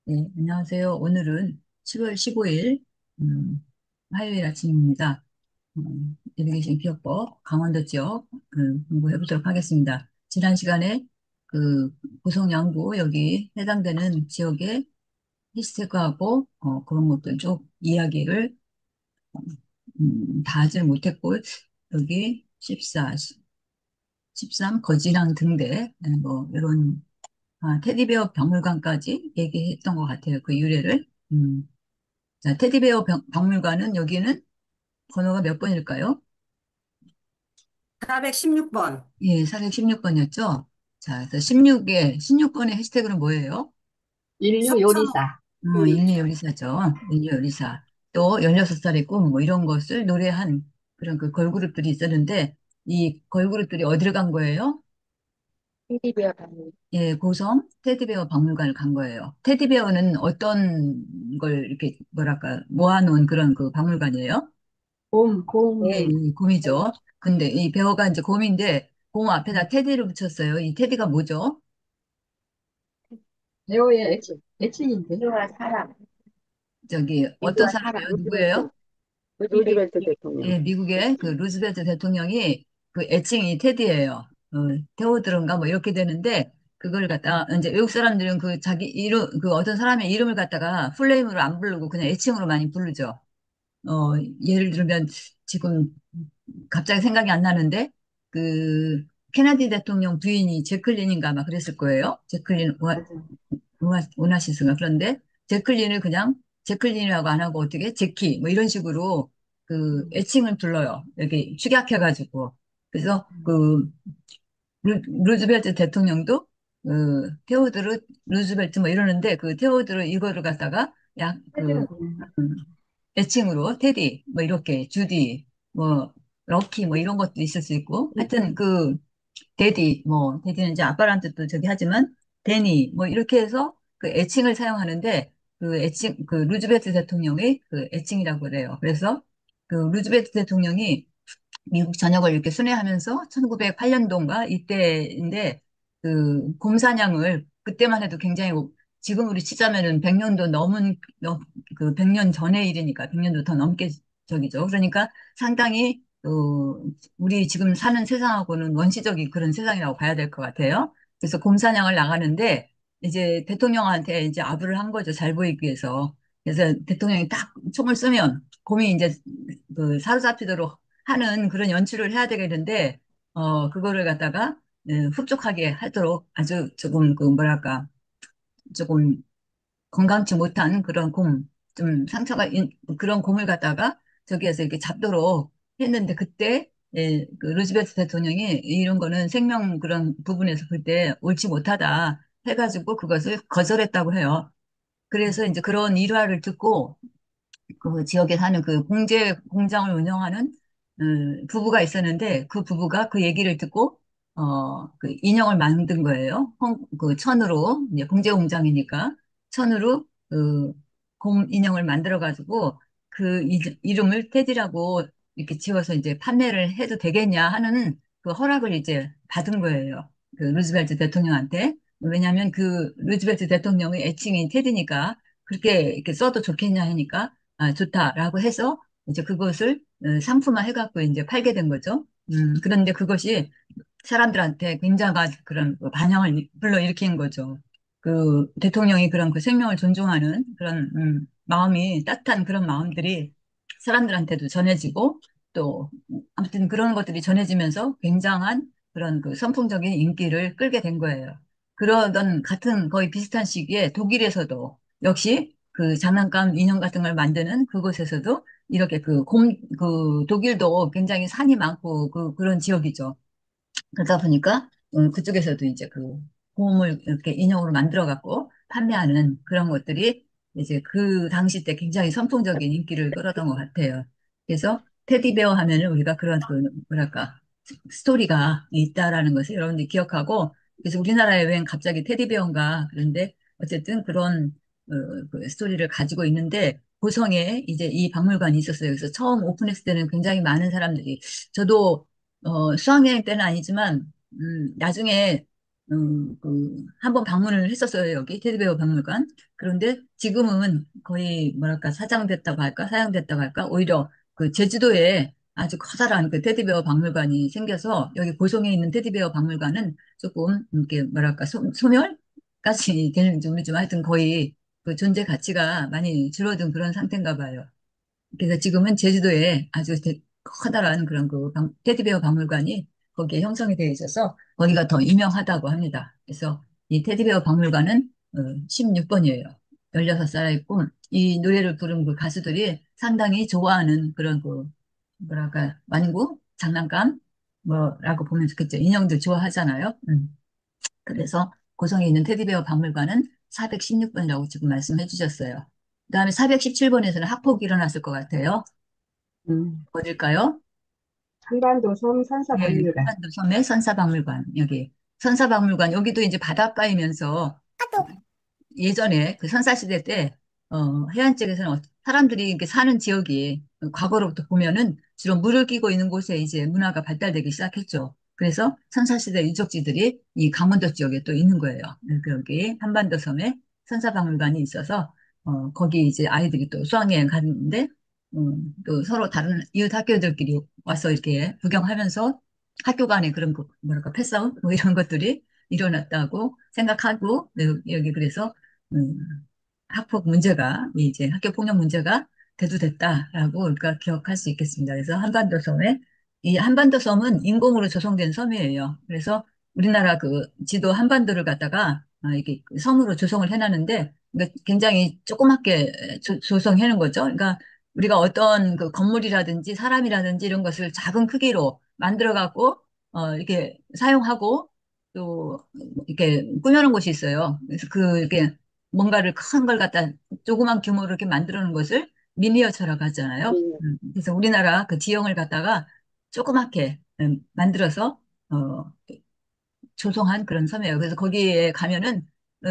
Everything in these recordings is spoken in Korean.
네, 안녕하세요. 오늘은 10월 15일, 화요일 아침입니다. 내비게이션 기억법 강원도 지역 공부해 보도록 하겠습니다. 지난 시간에 그 고성 양구 여기 해당되는 지역의 히스테크하고 그런 것들 쭉 이야기를 다 하지는 못했고 여기 14, 13 거지랑 등대 뭐 이런 테디베어 박물관까지 얘기했던 것 같아요. 그 유래를. 자, 테디베어 박물관은 여기는 번호가 몇 번일까요? 416번. 예, 416번이었죠? 자, 그래서 16번의 해시태그는 뭐예요? 인류 석천 요리사. 요리. 인류 요리사죠. 인류 요리사. 또 16살의 꿈, 뭐 이런 것을 노래한 그런 그 걸그룹들이 있었는데, 이 걸그룹들이 어디를 간 거예요? 테디베어 박물 예, 고성 테디베어 박물관을 간 거예요. 테디베어는 어떤 걸 이렇게 뭐랄까 모아놓은 그런 그 박물관이에요? 예, 곰, 이 곰이죠. 근데 이 배어가 이제 곰인데 곰 앞에다 테디를 붙였어요. 이 테디가 뭐죠? 배우의 애칭인데. 인류와 사람, 저기 어떤 인류와 사람, 사람이에요? 누구예요? 루즈벨트, 루즈벨트 대통령. 예, 미국의 그 루즈벨트 대통령이 그 애칭이 테디예요. 테오드른가 뭐 이렇게 되는데 그걸 갖다가 이제 외국 사람들은 그 자기 이름 그 어떤 사람의 이름을 갖다가 풀네임으로 안 부르고 그냥 애칭으로 많이 부르죠. 어, 예를 들면 지금 갑자기 생각이 안 나는데 그 케네디 대통령 부인이 제클린인가 아마 그랬을 거예요. 제클린 맞아. 오나시스가. 그런데 제클린을 그냥 제클린이라고 안 하고 어떻게 제키 뭐 이런 식으로 그 음, 애칭을 불러요. 여기 축약해가지고. 그래서 음. 그 루즈벨트 대통령도 그 테오드르 루즈벨트 뭐 이러는데 그 테오드르 이거를 갖다가 약그 테디는 그냥, 애칭으로 테디 뭐 이렇게 주디 뭐 럭키 뭐 이런 것도 있을 수 있고 하여튼 그 데디 뭐 데디는 이제 아빠란 뜻도 저기 하지만 데니 뭐 이렇게 해서 그 애칭을 사용하는데 그 애칭 그 루즈벨트 대통령의 그 애칭이라고 그래요. 그래서 그 루즈벨트 대통령이 미국 전역을 이렇게 순회하면서 1908년도인가 이때인데 그 곰사냥을 그때만 해도 굉장히 지금 우리 치자면은 100년도 넘은 그 100년 전의 일이니까 100년도 더 넘게 저기죠. 그러니까 상당히 우리 지금 사는 세상하고는 원시적인 그런 세상이라고 봐야 될 것 같아요. 그래서 곰사냥을 나가는데 이제 대통령한테 이제 아부를 한 거죠. 잘 보이기 위해서. 그래서 대통령이 딱 총을 쏘면 곰이 이제 그 사로잡히도록 하는 그런 연출을 해야 되겠는데, 그거를 갖다가, 흡족하게 하도록 아주 조금, 그, 뭐랄까, 조금 건강치 못한 그런 곰, 좀 그런 곰을 갖다가 저기에서 이렇게 잡도록 했는데, 그때, 그 루즈베트 대통령이 이런 거는 생명 그런 부분에서 볼 때 옳지 못하다 해가지고 그것을 거절했다고 해요. 그래서 이제 그런 일화를 듣고 그 지역에 사는 그 봉제 공장을 운영하는 부부가 있었는데 그 부부가 그 얘기를 듣고 그 인형을 만든 거예요. 그 천으로 이제 봉제 공장이니까 천으로 그 곰 인형을 만들어 가지고 그 이름을 테디라고 이렇게 지어서 이제 판매를 해도 되겠냐 하는 그 허락을 이제 받은 거예요. 그 루즈벨트 대통령한테. 왜냐하면 그 루즈벨트 대통령의 애칭이 테디니까 그렇게 이렇게 써도 좋겠냐 하니까 좋다라고 해서 이제 그것을 상품화 해갖고 이제 팔게 된 거죠. 그런데 그것이 사람들한테 굉장한 그런 그 반향을 불러일으킨 거죠. 그 대통령이 그런 그 생명을 존중하는 그런 마음이 따뜻한 그런 마음들이 사람들한테도 전해지고 또 아무튼 그런 것들이 전해지면서 굉장한 그런 그 선풍적인 인기를 끌게 된 거예요. 그러던 같은 거의 비슷한 시기에 독일에서도 역시 그 장난감 인형 같은 걸 만드는 그곳에서도 이렇게 그 독일도 굉장히 산이 많고 그런 지역이죠. 그러다 보니까 그쪽에서도 이제 그 곰을 이렇게 인형으로 만들어 갖고 판매하는 그런 것들이 이제 그 당시 때 굉장히 선풍적인 인기를 끌었던 것 같아요. 그래서 테디베어 하면은 우리가 그런 그 뭐랄까 스토리가 있다라는 것을 여러분들이 기억하고 그래서 우리나라에 웬 갑자기 테디베어인가 그런데 어쨌든 그런 그 스토리를 가지고 있는데 고성에 이제 이 박물관이 있었어요. 그래서 처음 오픈했을 때는 굉장히 많은 사람들이 저도 수학여행 때는 아니지만, 나중에 한번 방문을 했었어요, 여기, 테디베어 박물관. 그런데 지금은 거의, 뭐랄까, 사장됐다고 할까, 사양됐다고 할까, 오히려 그 제주도에 아주 커다란 그 테디베어 박물관이 생겨서 여기 고성에 있는 테디베어 박물관은 조금, 이렇게, 뭐랄까, 소멸까지 되는지 모르지만 하여튼 거의 그 존재 가치가 많이 줄어든 그런 상태인가 봐요. 그래서 지금은 제주도에 아주 커다란 그런 그 테디베어 박물관이 거기에 형성이 되어 있어서 거기가 더 유명하다고 합니다. 그래서 이 테디베어 박물관은 16번이에요. 16살이고 이 노래를 부른 그 가수들이 상당히 좋아하는 그런 그 뭐랄까 완구 장난감 뭐라고 보면 좋겠죠. 인형들 좋아하잖아요. 그래서 고성에 있는 테디베어 박물관은 416번이라고 지금 말씀해 주셨어요. 그다음에 417번에서는 학폭이 일어났을 것 같아요. 음. 어딜까요? 한반도 섬 네, 산사박물관. 한반도 섬의 선사박물관, 여기. 선사박물관, 여기도 이제 바닷가이면서 예전에 그 선사시대 때, 해안 쪽에서는 사람들이 이렇게 사는 지역이 과거로부터 보면은 주로 물을 끼고 있는 곳에 이제 문화가 발달되기 시작했죠. 그래서 선사시대 유적지들이 이 강원도 지역에 또 있는 거예요. 그러니까 여기 한반도 섬에 선사박물관이 있어서, 거기 이제 아이들이 또 수학여행 가는데, 또 서로 다른 이웃 학교들끼리 와서 이렇게 구경하면서 학교 간에 그런 거, 뭐랄까, 패싸움? 뭐 이런 것들이 일어났다고 생각하고, 네, 여기 그래서 음, 학폭 문제가, 이제 학교 폭력 문제가 대두됐다라고 우리가 기억할 수 있겠습니다. 그래서 한반도 섬에, 이 한반도 섬은 인공으로 조성된 섬이에요. 그래서 우리나라 그 지도 한반도를 갖다가 이게 그 섬으로 조성을 해놨는데, 그러니까 굉장히 조그맣게 조성해 놓은 거죠. 그러니까 우리가 어떤 그 건물이라든지 사람이라든지 이런 것을 작은 크기로 만들어 갖고, 이렇게 사용하고, 또, 이렇게 꾸며놓은 곳이 있어요. 그래서 이렇게 뭔가를 큰 걸 갖다 조그만 규모로 이렇게 만들어 놓은 것을 미니어처라고 하잖아요. 네. 그래서 우리나라 그 지형을 갖다가 조그맣게 만들어서 조성한 그런 섬이에요. 그래서 거기에 가면은 어,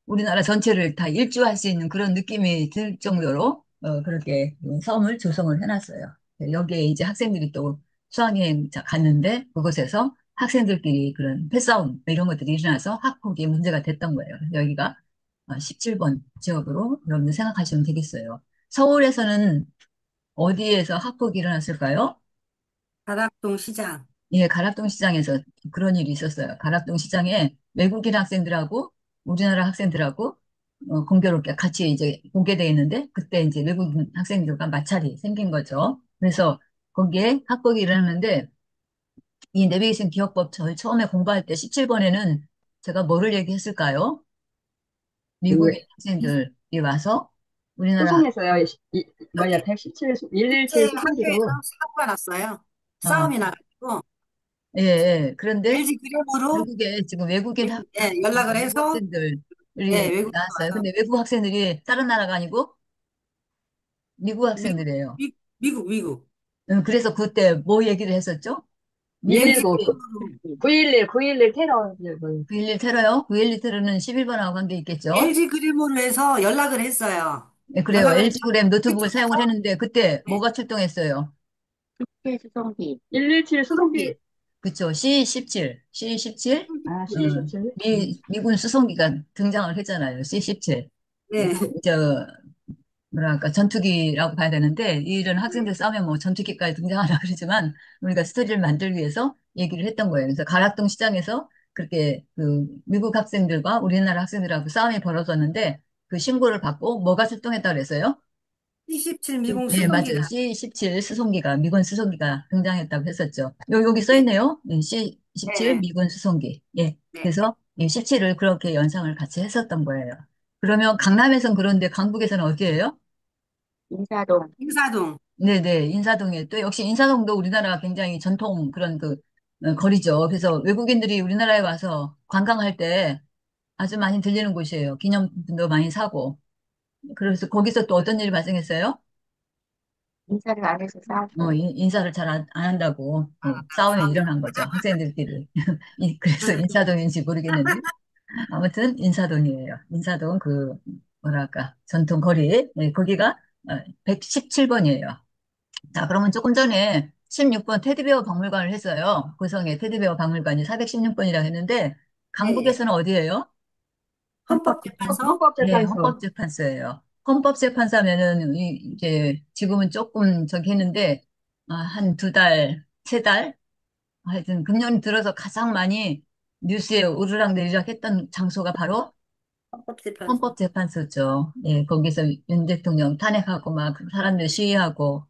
우리나라 전체를 다 일주할 수 있는 그런 느낌이 들 정도로 그렇게 섬을 조성을 해놨어요. 여기에 이제 학생들이 또 수학여행 갔는데 그곳에서 학생들끼리 그런 패싸움 뭐 이런 것들이 일어나서 학폭이 문제가 됐던 거예요. 여기가 17번 지역으로 여러분들 생각하시면 되겠어요. 서울에서는 어디에서 학폭이 일어났을까요? 다락동 시장. 예, 가락동 시장에서 그런 일이 있었어요. 가락동 시장에 외국인 학생들하고 우리나라 학생들하고 공교롭게 같이 이제 보게 돼 있는데 그때 이제 외국인 학생들과 마찰이 생긴 거죠. 그래서 거기에 학폭이 일어났는데 이 내비게이션 기억법 저희 처음에 공부할 때 17번에는 제가 뭐를 얘기했을까요? 미국인 왜? 학생들이 와서 우리나라 소송에서요. 여기 뭐야, 117, 117 국제 학교에서 수송기로. 사고가 났어요. 어, 싸움이 나가지고 예, 예. 그런데 LG 그램으로 결국에 지금 외국인 연락을 외국 해서 학생들이 외국인 나왔어요. 와서 근데 외국 학생들이 다른 나라가 아니고 미국 미국 학생들이에요. 미국 그래서 그때 뭐 얘기를 했었죠? LG 일일구 미국이 그램으로 911 테러. 9.11 테러요? 9.11 테러는 11번하고 관계 있겠죠? LG 그램으로 해서 연락을 했어요. 네, 그래요. 연락을 해서 LG 그램 노트북을 사용을 그쪽에서 했는데 그때 네, 뭐가 출동했어요? 국제 수송기. 117 수송기. 수송기 그쵸. C-17. C-17? 아, 네, C17. 미군 수송기가 등장을 했잖아요. C-17. 네. 뭐랄까, 전투기라고 봐야 되는데, 이런 학생들 싸우면 뭐 전투기까지 등장하라 그러지만, 우리가 스토리를 만들기 위해서 얘기를 했던 거예요. 그래서 가락동 시장에서 그렇게 그 미국 학생들과 우리나라 학생들하고 싸움이 벌어졌는데, 그 신고를 받고 뭐가 출동했다고 그랬어요? C17 미국 네, 맞아요. 수송기가 C-17 수송기가, 미군 수송기가 등장했다고 했었죠. 여기 써 네, 있네요. C-17 네, 미군 수송기. 예. 네. 그래서 이 17을 그렇게 연상을 같이 했었던 거예요. 그러면 강남에선 그런데 강북에서는 어디예요? 인사동. 인사동 네네, 인사동에 또 역시 인사동도 우리나라가 굉장히 전통 그런 거리죠. 그래서 외국인들이 우리나라에 와서 관광할 때 아주 많이 들리는 곳이에요. 기념품도 많이 사고. 그래서 거기서 또 어떤 일이 발생했어요? 인사를 안 해서 싸우고. 인사를 잘 안 한다고 싸움이 일어난 거죠. 학생들끼리. 그래서 인사동인지 모르겠는데 아무튼 인사동이에요. 인사동 뭐랄까 전통 거리. 네, 거기가 117번이에요. 자, 그러면 조금 전에 16번 테디베어 박물관을 했어요. 고성에 테디베어 박물관이 416번이라고 했는데, 네. 강북에서는 어디예요? 헌법재판소? 네, 헌법재판소. 헌법재판소예요. 헌법재판소 하면은, 이제, 지금은 조금 저기 했는데, 한 두 달, 세 달? 하여튼, 금년 들어서 가장 많이 뉴스에 오르락내리락 했던 장소가 바로 헌법재판소. 헌법재판소죠. 예, 거기서 윤 대통령 탄핵하고 막 사람들 시위하고,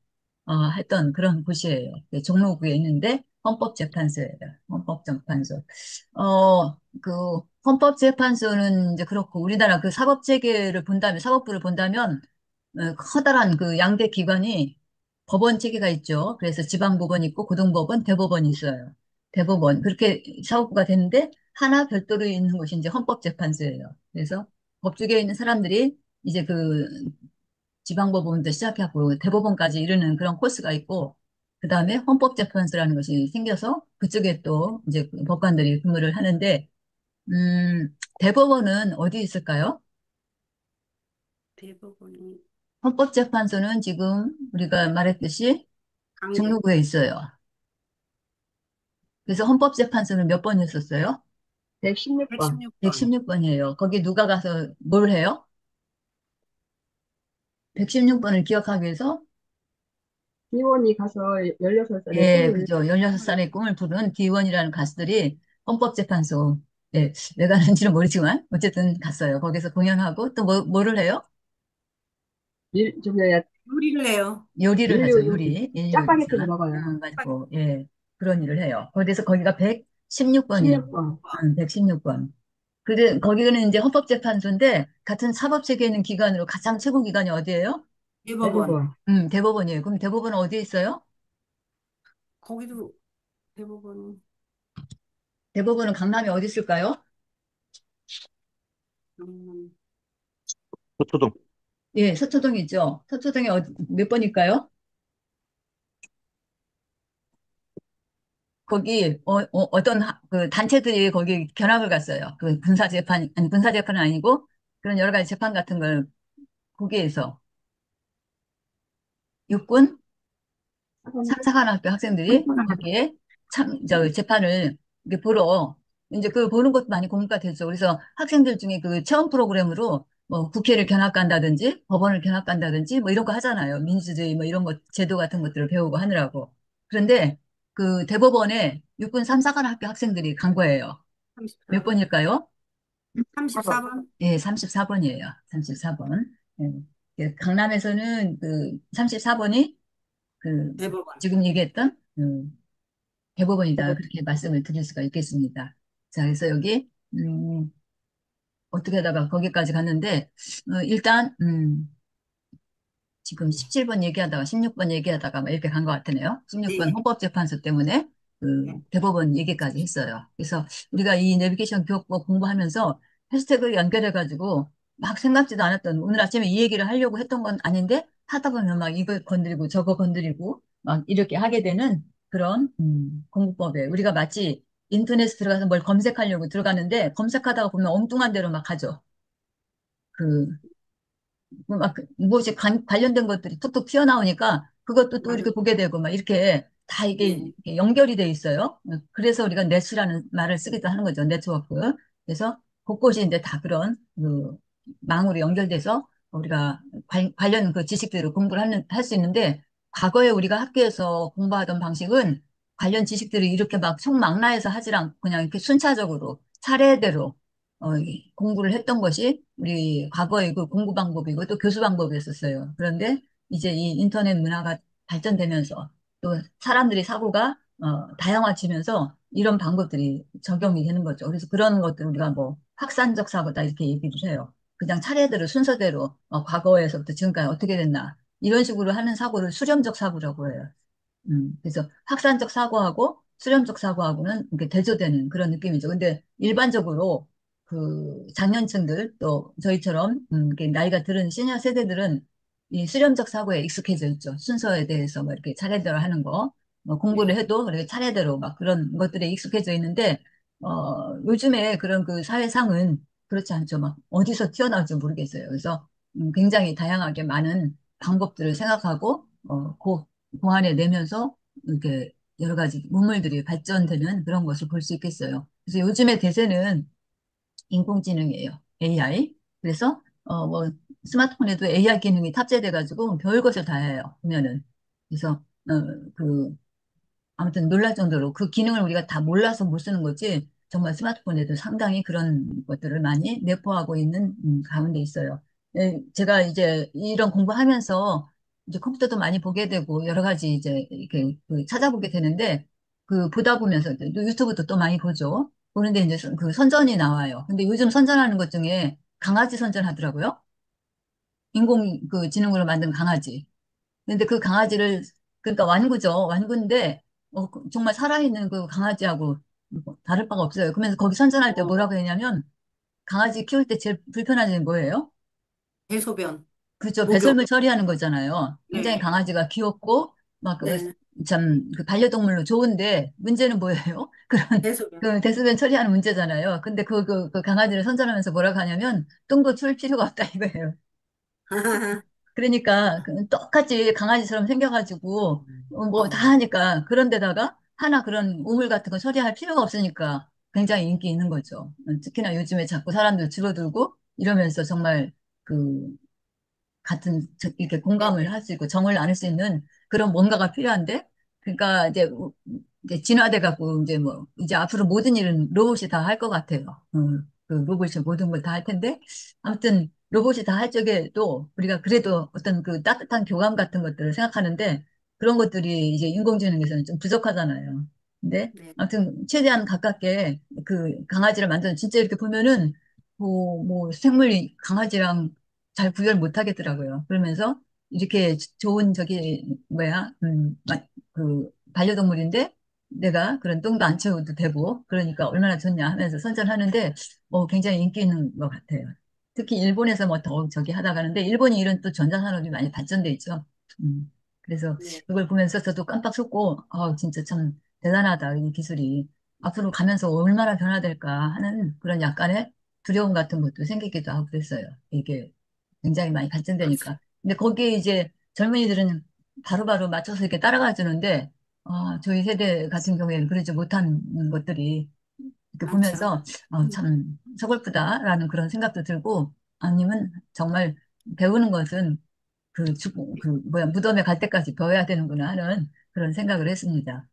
했던 그런 곳이에요. 예, 종로구에 있는데, 헌법재판소예요. 헌법재판소. 그, 헌법재판소는 이제 그렇고, 우리나라 그 사법체계를 본다면, 사법부를 본다면, 커다란 그 양대 기관이 법원 체계가 있죠. 그래서 지방법원 있고, 고등법원, 대법원이 있어요. 대법원. 그렇게 사법부가 되는데, 하나 별도로 있는 곳이 이제 헌법재판소예요. 그래서 법조계에 있는 사람들이 이제 그 지방법원부터 시작하고 대법원까지 이르는 그런 코스가 있고, 그 다음에 헌법재판소라는 것이 생겨서 그쪽에 또 이제 그 법관들이 근무를 하는데, 대법원은 어디 있을까요? 대법원이 헌법재판소는 지금 우리가 말했듯이 강북 종로구에 있어요. 그래서 헌법재판소는 몇 번 했었어요? 116번. 116번. 116번이에요. 거기 누가 가서 뭘 해요? 116번을 기억하기 위해서 기원이 가서 16살에 예, 꿈을 그죠. 16살의 꿈을 부른 기원이라는 가수들이 헌법재판소, 예, 왜 가는지는 모르지만, 어쨌든 갔어요. 거기서 공연하고, 또 뭐를 해요? 좀 뭐야, 요리를 해요. 요리를 하죠, 요리. 요리. 인류 짜파게티를 요리사. 먹어요. 가지고, 예, 그런 일을 해요. 그래서 거기가 116번이에요. 16번. 116번. 근데 거기는 이제 헌법재판소인데, 같은 사법체계에 있는 기관으로 가장 최고 기관이 어디예요? 대법원. 대법원. 대법원이에요. 그럼 대법원은 어디에 있어요? 거기도 대법원. 대법원은 강남에 어디 있을까요? 음, 서초동. 예, 서초동이 있죠. 서초동이 몇 번일까요? 거기 떤 그 단체들이 거기 견학을 갔어요. 그 군사재판 아니 군사재판은 아니고 그런 여러 가지 재판 같은 걸 거기에서 육군 삼사관학교 학생들이 거기에 저 재판을 이렇게 보러 이제 그 보는 것도 많이 공부가 되죠. 그래서 학생들 중에 그 체험 프로그램으로 뭐 국회를 견학 간다든지 법원을 견학 간다든지 뭐 이런 거 하잖아요. 민주주의 뭐 이런 것 제도 같은 것들을 배우고 하느라고. 그런데 그 대법원에 육군 삼사관학교 학생들이 간 거예요. 몇 34번. 번일까요? 34번. 예, 34번이에요. 34번. 예. 그 강남에서는 그 34번이 그 대법원. 지금 얘기했던 대법원이다. 그렇게 말씀을 드릴 수가 있겠습니다. 자, 그래서 여기 어떻게 하다가 거기까지 갔는데 일단 지금 17번 얘기하다가 16번 얘기하다가 막 이렇게 간 것 같으네요. 16번 네. 헌법재판소 때문에 그 네. 대법원 얘기까지 했어요. 그래서 우리가 이 내비게이션 교육법 공부하면서 해시태그를 연결해가지고 막 생각지도 않았던 오늘 아침에 이 얘기를 하려고 했던 건 아닌데 하다 보면 막 이거 건드리고 저거 건드리고 막 이렇게 하게 되는 그런 공부법에 우리가 마치 인터넷에 들어가서 뭘 검색하려고 들어가는데 검색하다가 보면 엉뚱한 데로 막 가죠. 그 막 무엇이 관련된 것들이 툭툭 튀어나오니까 그것도 또 이렇게 맞아요. 보게 되고 막 이렇게 다 네. 이게 연결이 돼 있어요. 그래서 우리가 네츠라는 말을 쓰기도 하는 거죠. 네트워크. 그래서 곳곳이 이제 다 그런 그 망으로 연결돼서 우리가 관련 그 지식들을 공부를 할 수 있는데 과거에 우리가 학교에서 공부하던 방식은 관련 지식들을 이렇게 막 총망라해서 하지 않고 그냥 이렇게 순차적으로 차례대로 공부를 했던 것이 우리 과거의 그 공부 방법이고 또 교수 방법이었었어요. 그런데 이제 이 인터넷 문화가 발전되면서 또 사람들이 사고가 다양화지면서 이런 방법들이 적용이 되는 거죠. 그래서 그런 것들 우리가 뭐 확산적 사고다 이렇게 얘기를 해요. 그냥 차례대로 순서대로 과거에서부터 지금까지 어떻게 됐나 이런 식으로 하는 사고를 수렴적 사고라고 해요. 그래서 확산적 사고하고 수렴적 사고하고는 이렇게 대조되는 그런 느낌이죠. 근데 일반적으로 그 장년층들 또 저희처럼 이렇게 나이가 들은 시니어 세대들은 이 수렴적 사고에 익숙해져 있죠. 순서에 대해서 뭐 이렇게 차례대로 하는 거, 뭐 공부를 네. 해도 그렇게 차례대로 막 그런 것들에 익숙해져 있는데 요즘에 그런 그 사회상은 그렇지 않죠. 막 어디서 튀어나올지 모르겠어요. 그래서 굉장히 다양하게 많은 방법들을 생각하고 그 안에 내면서 이렇게 여러 가지 문물들이 발전되는 그런 것을 볼 수 있겠어요. 그래서 요즘의 대세는 인공지능이에요. AI. 그래서 뭐 스마트폰에도 AI 기능이 탑재돼 가지고 별것을 다 해요. 보면은. 그래서 그 아무튼 놀랄 정도로 그 기능을 우리가 다 몰라서 못 쓰는 거지 정말 스마트폰에도 상당히 그런 것들을 많이 내포하고 있는 가운데 있어요. 예, 제가 이제 이런 공부하면서 이제 컴퓨터도 많이 보게 되고 여러 가지 이제 이렇게 그 찾아보게 되는데 그 보다 보면서 유튜브도 또 많이 보죠. 보는데 이제 그 선전이 나와요. 근데 요즘 선전하는 것 중에 강아지 선전하더라고요. 인공 그 지능으로 만든 강아지. 근데 그 강아지를 그러니까 완구죠. 완구인데 정말 살아있는 그 강아지하고 뭐 다를 바가 없어요. 그러면서 거기 선전할 때 어, 뭐라고 했냐면 강아지 키울 때 제일 불편한 점이 뭐예요? 대소변, 그죠. 목욕. 배설물 처리하는 거잖아요. 굉장히 네, 강아지가 귀엽고 막 네, 참 그 반려동물로 좋은데 문제는 뭐예요? 그런 대소변. 그 대소변 처리하는 문제잖아요. 근데 그 강아지를 선전하면서 뭐라고 하냐면 똥도 줄 필요가 없다 이거예요. 그러니까 똑같이 강아지처럼 생겨가지고 뭐 다 어, 하니까 그런데다가 하나 그런 우물 같은 거 처리할 필요가 없으니까 굉장히 인기 있는 거죠. 특히나 요즘에 자꾸 사람들 줄어들고 이러면서 정말 그 같은 이렇게 공감을 네네. 할 수 있고 정을 나눌 수 있는 그런 뭔가가 필요한데 그러니까 이제 진화돼 갖고 이제 뭐 이제 앞으로 모든 일은 로봇이 다 할 것 같아요. 그 로봇이 모든 걸 다 할 텐데 아무튼 로봇이 다 할 적에도 우리가 그래도 어떤 그 따뜻한 교감 같은 것들을 생각하는데 그런 것들이 이제 인공지능에서는 좀 부족하잖아요. 근데 네. 아무튼 최대한 가깝게 그 강아지를 만드는 진짜 이렇게 보면은 뭐 생물이 강아지랑 잘 구별 못 하겠더라고요. 그러면서 이렇게 좋은 저기 뭐야 그 반려동물인데 내가 그런 똥도 안 채워도 되고 그러니까 얼마나 좋냐 하면서 선전하는데 굉장히 인기 있는 것 같아요. 특히 일본에서 뭐 더 저기 하다 가는데 일본이 이런 또 전자산업이 많이 발전돼 있죠. 그래서 네. 그걸 보면서 저도 깜빡 속고 진짜 참 대단하다 이 기술이 앞으로 가면서 얼마나 변화될까 하는 그런 약간의 두려움 같은 것도 생기기도 하고 그랬어요. 이게 굉장히 많이 그렇죠. 발전되니까. 근데 거기에 이제 젊은이들은 바로바로 맞춰서 이렇게 따라가 주는데, 저희 세대 같은 경우에는 그러지 못한 것들이 이렇게 많죠. 보면서, 음, 참 서글프다라는 그런 생각도 들고, 아니면 정말 배우는 것은 뭐야, 무덤에 갈 때까지 배워야 되는구나 하는 그런 생각을 했습니다.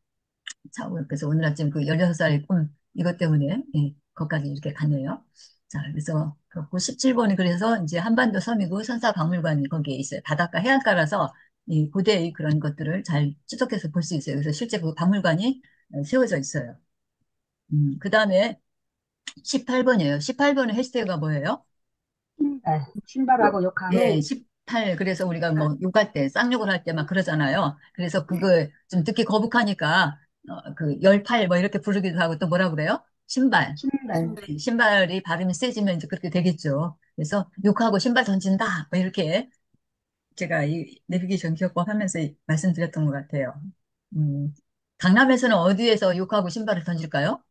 자, 그래서 오늘 아침 그 16살의 꿈, 이것 때문에, 예, 거기까지 이렇게 갔네요. 자, 그래서, 그렇고 17번이 그래서 이제 한반도 섬이고 선사박물관이 거기에 있어요. 바닷가 해안가라서 이 고대의 그런 것들을 잘 추적해서 볼 수 있어요. 그래서 실제 그 박물관이 세워져 있어요. 그 다음에 18번이에요. 18번의 해시태그가 뭐예요? 신발하고 욕하고 예, 18. 그래서 우리가 아, 뭐 욕할 때, 쌍욕을 할 때 막 그러잖아요. 그래서 네. 그거 좀 듣기 거북하니까, 그 18, 뭐 이렇게 부르기도 하고 또 뭐라 그래요? 신발. 신발. 신발. 신발이 발음이 세지면 이제 그렇게 되겠죠. 그래서 욕하고 신발 던진다. 뭐 이렇게 제가 이 내비게이션 기억법 하면서 말씀드렸던 것 같아요. 음, 강남에서는 어디에서 욕하고 신발을 던질까요?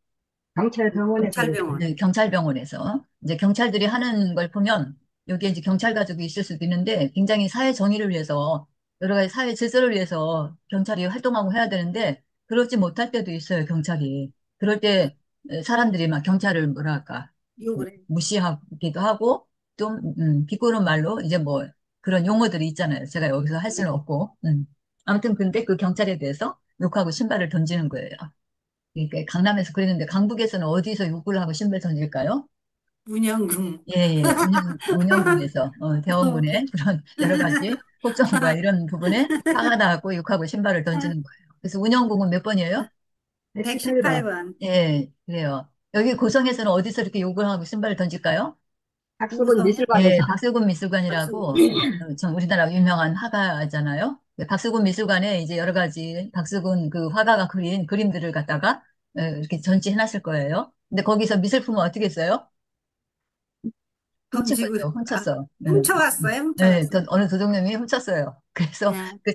경찰 병원에서 욕해요. 경찰병원. 네, 경찰병원에서 이제 경찰들이 하는 걸 보면 여기에 이제 경찰 가족이 있을 수도 있는데 굉장히 사회 정의를 위해서 여러 가지 사회 질서를 위해서 경찰이 활동하고 해야 되는데 그러지 못할 때도 있어요, 경찰이. 그럴 때 사람들이 막 경찰을 뭐랄까 욕을 해. 무시하기도 하고 좀 비꼬는 말로 이제 뭐 그런 용어들이 있잖아요. 제가 여기서 할 수는 네. 없고. 아무튼 근데 그 경찰에 대해서 욕하고 신발을 던지는 거예요. 그러니까 강남에서 그랬는데 강북에서는 어디서 욕을 하고 신발 던질까요? 문영금. 예, 예. 운영군에서, 대원군의 그런 여러 가지 폭정과 이런 부분에 화가 나고 욕하고 신발을 던지는 거예요. 그래서 운영군은 몇 번이에요? 118번. 118번. 예, 그래요. 여기 고성에서는 어디서 이렇게 욕을 하고 신발을 던질까요? 학습은 우성. 미술관에서. 예, 박수근 미술관이라고, 박수근. 참 우리나라 유명한 화가잖아요. 예, 박수근 미술관에 이제 여러 가지 박수근 그 화가가 그린 그림들을 갖다가 이렇게 전시해놨을 거예요. 근데 거기서 미술품은 어떻게 써요? 훔친 던지고, 거죠. 아, 훔쳤어. 훔쳐갔어요. 네, 훔쳐갔어요. 어느 도둑놈이 훔쳤어요. 그래서 네. 그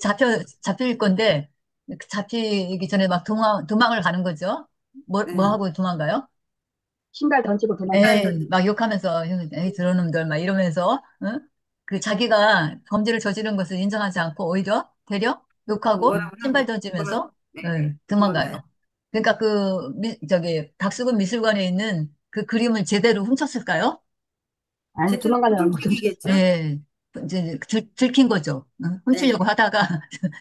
잡힐 건데, 그 잡히기 전에 막 도망을 가는 거죠. 뭐 네. 하고 도망가요? 신발 던지고 신발 도망가요. 에이, 던지고. 막 욕하면서, 에이, 저런 놈들, 막 이러면서, 응? 그 자기가 범죄를 저지른 것을 인정하지 않고 오히려 되려 욕하고 신발 뭐라고? 던지면서 네. 도망가요. 그러니까 박수근 미술관에 있는 그 그림을 제대로 훔쳤을까요? 아니, 제대로 도망가느라 못 못 훔쳤어. 움직이겠죠? 예, 이제 들킨 거죠. 훔치려고 네. 하다가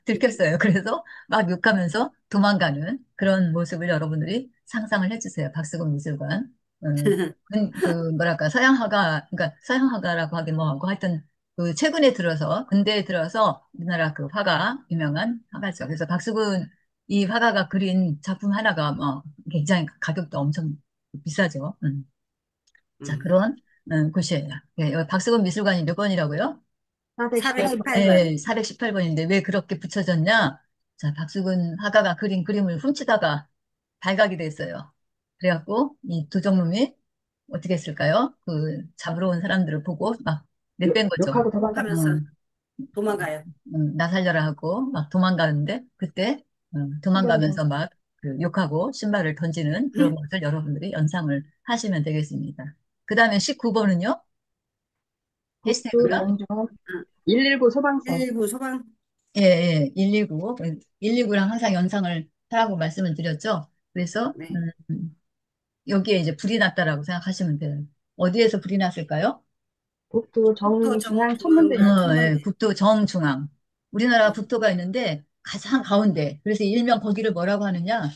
들켰어요. 그래서 막 욕하면서 도망가는 그런 모습을 여러분들이 상상을 해주세요. 박수근 미술관. 뭐랄까, 그러니까 서양화가라고 하긴 뭐하고 하여튼 최근에 들어서, 근대에 들어서 우리나라 그 화가, 유명한 화가죠. 그래서 박수근 이 화가가 그린 작품 하나가 뭐 굉장히 가격도 엄청 비싸죠. 자, 음. 그런 곳이에요. 예, 여기 박수근 미술관이 몇 번이라고요? 418번. 418번. 예, 418번인데 왜 그렇게 붙여졌냐? 자, 박수근 화가가 그린 그림을 훔치다가 발각이 됐어요. 그래갖고 이 도적놈이 어떻게 했을까요? 잡으러 온 사람들을 보고 막 내뺀 거죠. 욕하고 도망가. 하면서 도망가요. 나 살려라 하고 막 도망가는데 그때 신기하네요. 도망가면서 막 욕하고 신발을 던지는 그런 것을 여러분들이 연상을 하시면 되겠습니다. 그 다음에 19번은요? 국도 해시태그가 정중 119 소방서. 119 소방. 예, 예, 119. 119랑 항상 연상을 하라고 말씀을 드렸죠. 그래서 네. 여기에 이제 불이 났다라고 생각하시면 돼요. 어디에서 불이 났을까요? 국도 국토 정중앙 정중앙 천문대에서. 예, 천문대. 국토 정중앙. 우리나라 네. 국토가 있는데 가장 가운데. 그래서 일명 거기를 뭐라고 하느냐?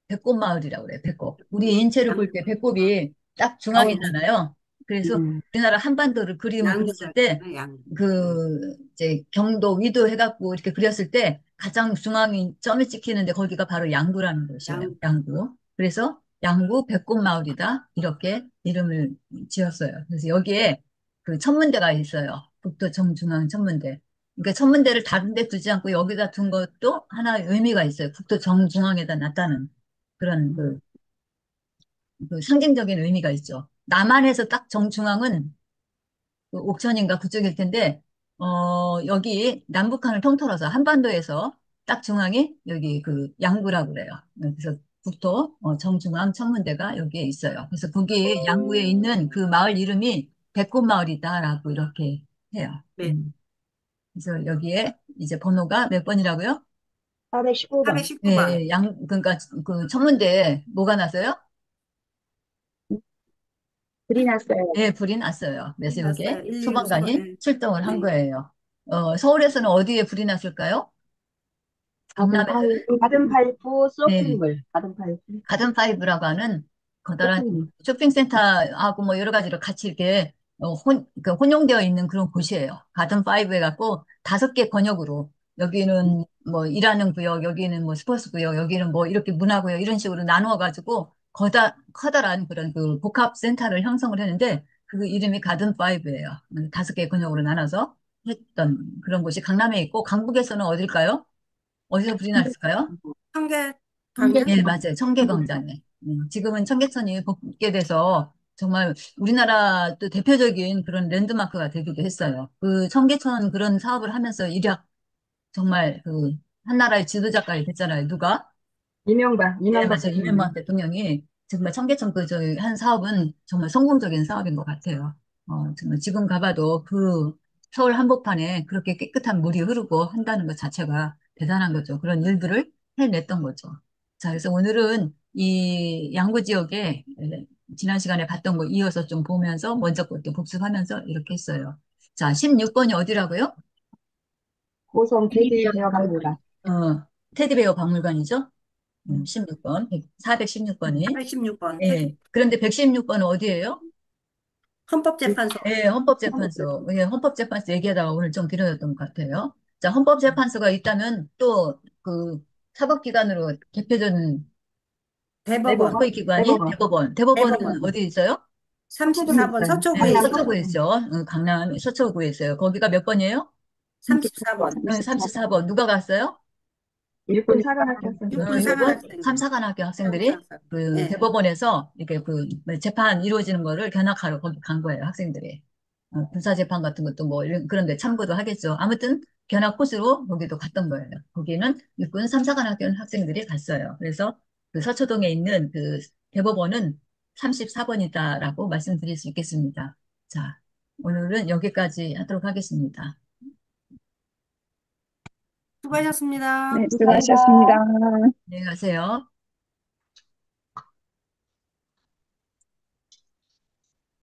배꼽마을이라고 그래요, 배꼽. 우리 인체를 볼 때 어, 배꼽이 딱 가운데. 중앙이잖아요. 그래서 음, 우리나라 한반도를 그림을 그렸을 때, 양구잖아요, 양구. 이제 경도, 위도 해갖고 이렇게 그렸을 때 가장 중앙이 점이 찍히는데 거기가 바로 양구라는 곳이에요. 양구. 양구. 그래서 양구 배꼽마을이다. 이렇게 이름을 지었어요. 그래서 여기에 그 천문대가 있어요. 북도 정중앙 천문대. 그러니까 천문대를 다른 데 두지 않고 여기다 둔 것도 하나의 의미가 있어요. 북도 정중앙에다 놨다는. 그런 그 상징적인 의미가 있죠. 남한에서 딱 정중앙은 그 옥천인가 그쪽일 텐데, 여기 남북한을 통틀어서 한반도에서 딱 중앙이 여기 그 양구라고 그래요. 그래서 북도 정중앙 천문대가 여기에 있어요. 그래서 거기 양구에 있는 그 마을 이름이 백꽃마을이다라고 이렇게 해요. 네. 그래서 여기에 이제 번호가 몇 번이라고요? 419번. 419번. 예, 그러니까 그 천문대에 뭐가 났어요? 불이 났어요. 예, 불이 났어요. 그래서 났어요. 여기에 119 소방. 소방관이 출동을 한 네. 거예요. 서울에서는 어디에 불이 났을까요? 강남에서는 가든 파이프 네, 쇼핑몰. 가든 파이프 가든파이브라고 하는 커다란 쇼핑몰. 쇼핑센터하고 뭐 여러 가지로 같이 이렇게 혼용되어 있는 그런 곳이에요. 가든파이브 해갖고 5개 권역으로 여기는 뭐 일하는 구역, 여기는 뭐 스포츠 구역, 여기는 뭐 이렇게 문화구역 이런 식으로 나누어가지고 커다란 그런 그 복합센터를 형성을 했는데 그 이름이 가든파이브예요. 5개 권역으로 나눠서 했던 그런 곳이 강남에 있고 강북에서는 어딜까요? 어디서 불이 났을까요? 청계 광장? 예, 맞아요. 청계광장에. 지금은 청계천이 복개돼서 정말 우리나라 또 대표적인 그런 랜드마크가 되기도 했어요. 그 청계천 그런 사업을 하면서 일약 정말 한나라의 지도자까지 됐잖아요. 누가? 예, 이명박 맞아요. 이명박 대통령. 대통령이 정말 청계천 저희 한 사업은 정말 성공적인 사업인 것 같아요. 정말 지금 가봐도 서울 한복판에 그렇게 깨끗한 물이 흐르고 한다는 것 자체가 대단한 거죠. 그런 일들을 해냈던 거죠. 자, 그래서 오늘은 이 양구 지역에 지난 시간에 봤던 거 이어서 좀 보면서 먼저 것도 복습하면서 이렇게 했어요. 자, 16번이 어디라고요? 고성 대기업 박물관. 테디베어 박물관이죠? 16번, 416번이. 416번. 예. 그런데 116번은 어디예요? 헌법재판소. 예, 헌법재판소. 예, 헌법재판소 얘기하다가 오늘 좀 길어졌던 것 같아요. 자, 헌법재판소가 있다면 또 사법기관으로 대표적인 대법원. 대법원. 사법기관이 대법원. 대법원. 대법원은 대법원. 어디 있어요? 서초동에 34번 있어요. 서초구에 예, 있어요. 서초구에 있죠. 강남 서초구에 있어요. 거기가 몇 번이에요? 34번. 34번. 누가 갔어요? 일본 사관학교 학생들. 육군 일본 사관학생들. 삼사관학교 학생들이 삼사관. 그 네. 대법원에서 이렇게 재판 이루어지는 거를 견학하러 거기 간 거예요, 학생들이. 군사재판 같은 것도 뭐 그런데 참고도 하겠죠. 아무튼 견학 코스로 거기도 갔던 거예요. 거기는 육군 삼사관학교 학생들이 갔어요. 그래서 그 서초동에 있는 그 대법원은 34번이다라고 말씀드릴 수 있겠습니다. 자, 오늘은 여기까지 하도록 하겠습니다. 수고하셨습니다. 네, 수고하셨습니다. 안녕히 가세요.